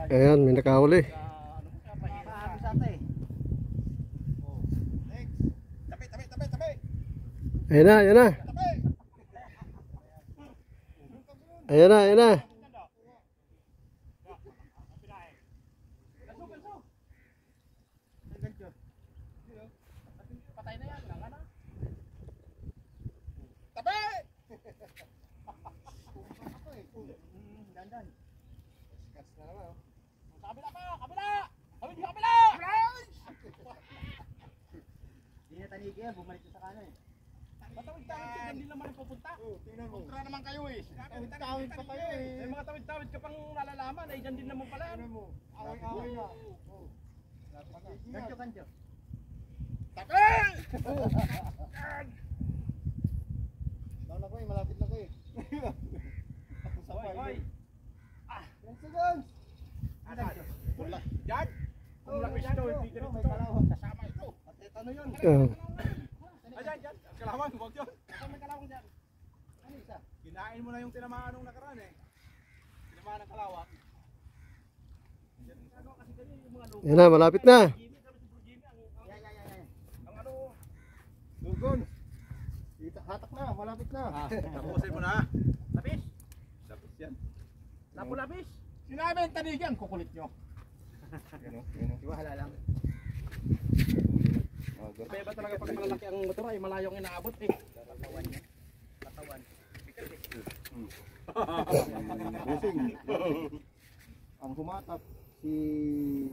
Ayan, may nakahuli. Ayan na, ayan na. Ayan na, ayan na. Bumalik sa kanan eh. Patawid-tawid ka, hindi naman pupunta. Tingnan mo. Kontra naman kayo eh. Tawid pa kayo eh. May mga tawid-tawid ka pang nalalaman, ay dyan din naman pala. Tingnan mo. Away-away na. Gancho. Tabi! Down ako eh, malapit na ko eh. Ako sa pay. Seconds! Yan! Kung lapis ito, hindi ka nito. Kasama ito. Ano yun? Ayan, dyan. Kalawang, huwag yun. May kalawang dyan. Ano isa? Kinain mo na yung tinamaan nung nakaraan eh. Tinamaan ng kalawang. Ayan na, malapit na. Ang ano, Lugon. Hatak na, malapit na. Tapusin mo na. Lapis? Lapis yan. Lapu-lapis? Sinabi ang tanigyan, kukulit nyo. Iwahala lang. Kaya ba talaga pag malalaki ang motor ay malayong inaabot eh. Katawan niya. Katawan. Ang humatak si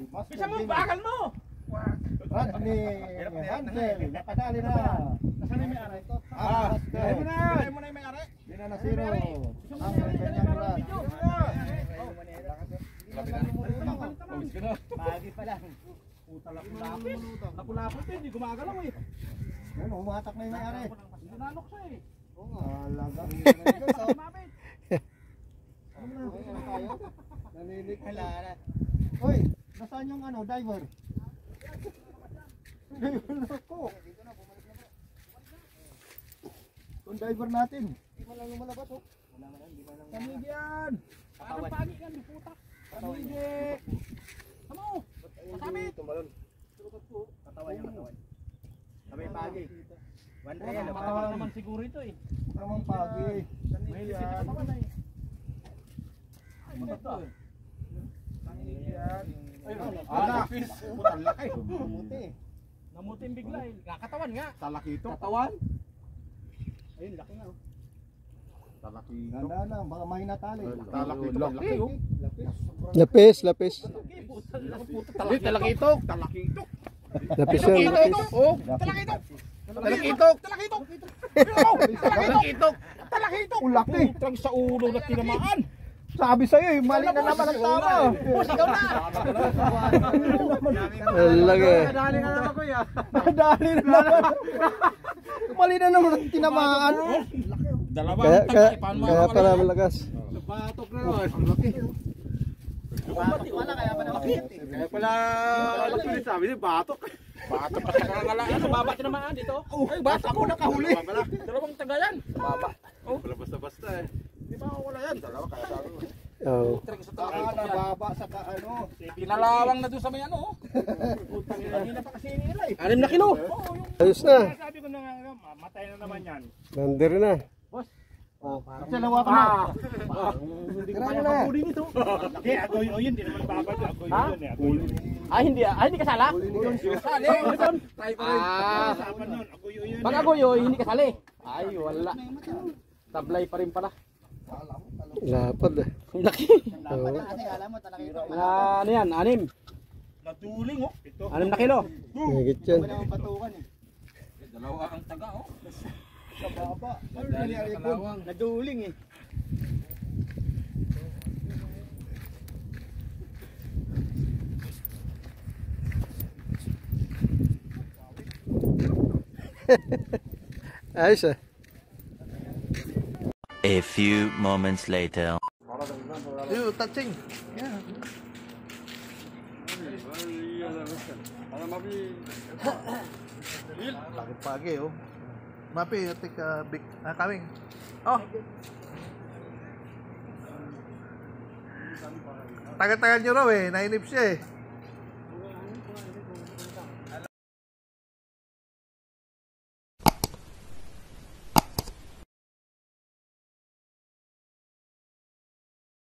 Master. Bisa mo, bakal mo! Rodney Hansel, nakadali na. Nasaan na yung may-ari? Dahil mo na! Dahil mo na yung may-ari? Di na nasiro. Ang kanyang rat. Pagi pa lang. Lapis. Lapu-lapis eh, hindi gumagalaw eh. Ano, humatak na yung may-ari. Hindi nanok siya eh. Oo nga. Alaga. Naninik. Hoy, nasaan yung ano, diver? Ako. Yung diver natin. Hindi man lang lumalabas oh. Wala man lang, hindi man lang. Tanigyan! Parang pagi yan, putak. Tanigyan! Tamo! Kasabit! Tumalon. Katawan niya, katawan. Sabay pagi. Katawan naman siguro ito eh. Tamang pagi. Tanigyan. Ay, ano ito? Tanigyan. Lapis. Putang laki. Namuti. Namutin bigla eh. Katawan nga. Talakito. Katawan? Ayun, laki nga oh. Talakito. Ganda na, baka mahina tali. Talakito. Laki oh. Lapis, lapis. Talakito. Talakito. Lapis yan, lapis. Oh, talakito. Talakito. Talakito. Talakito. Talakito. Laki. Utang sa ulo na tinamaan. Sabi sa'yo eh, mali na naman ang tama. Sigaw na! Lagi. Nadali na naman ko yan. Nadali na naman. Mali na naman ang tinamaan. Kaya pala malakas. Batok na naman. Ang laki. Wala kaya pa naman. Kaya pala sabi niya batok. Batok pa sa kangalaan. Baba tinamaan dito. Ay, batok ko nakahuli. Dalawang taga yan. Baba. Wala basta-basta eh. Di ba wala yan? Dalawa kaya sabi mo. Oo. Nababa sa ano. Pinalawang na doon sa may ano. Putang ina. Hindi na pa kasi nila eh. 6 na kilo. Ayos na. Sabi ko na nga, matay na naman yan. Lander na. Boss. Oh, dalawa pa na. Hindi ko kaya pabulin ito. Hindi, agoy o yun. Hindi naman babad. Agoy o yun eh. Ay, hindi kasala? Kasali. Try pa rin. Usapan nun. Agoy o yun. Pag agoy o, hindi kasali. Ay, wala. Tablay pa rin pala. Lapad eh. Laki. Ano yan? 6. Naduling oh. 6 na kilo. Higit yan. Dalawa ang taga oh. Sa baba. Naduling eh. Ayos eh. A few moments later. Yo, touching. Yeah. Pagi oh. Mapi, take big coming. Oh. Tagal-tagal nyo raw eh. Nainip siya eh.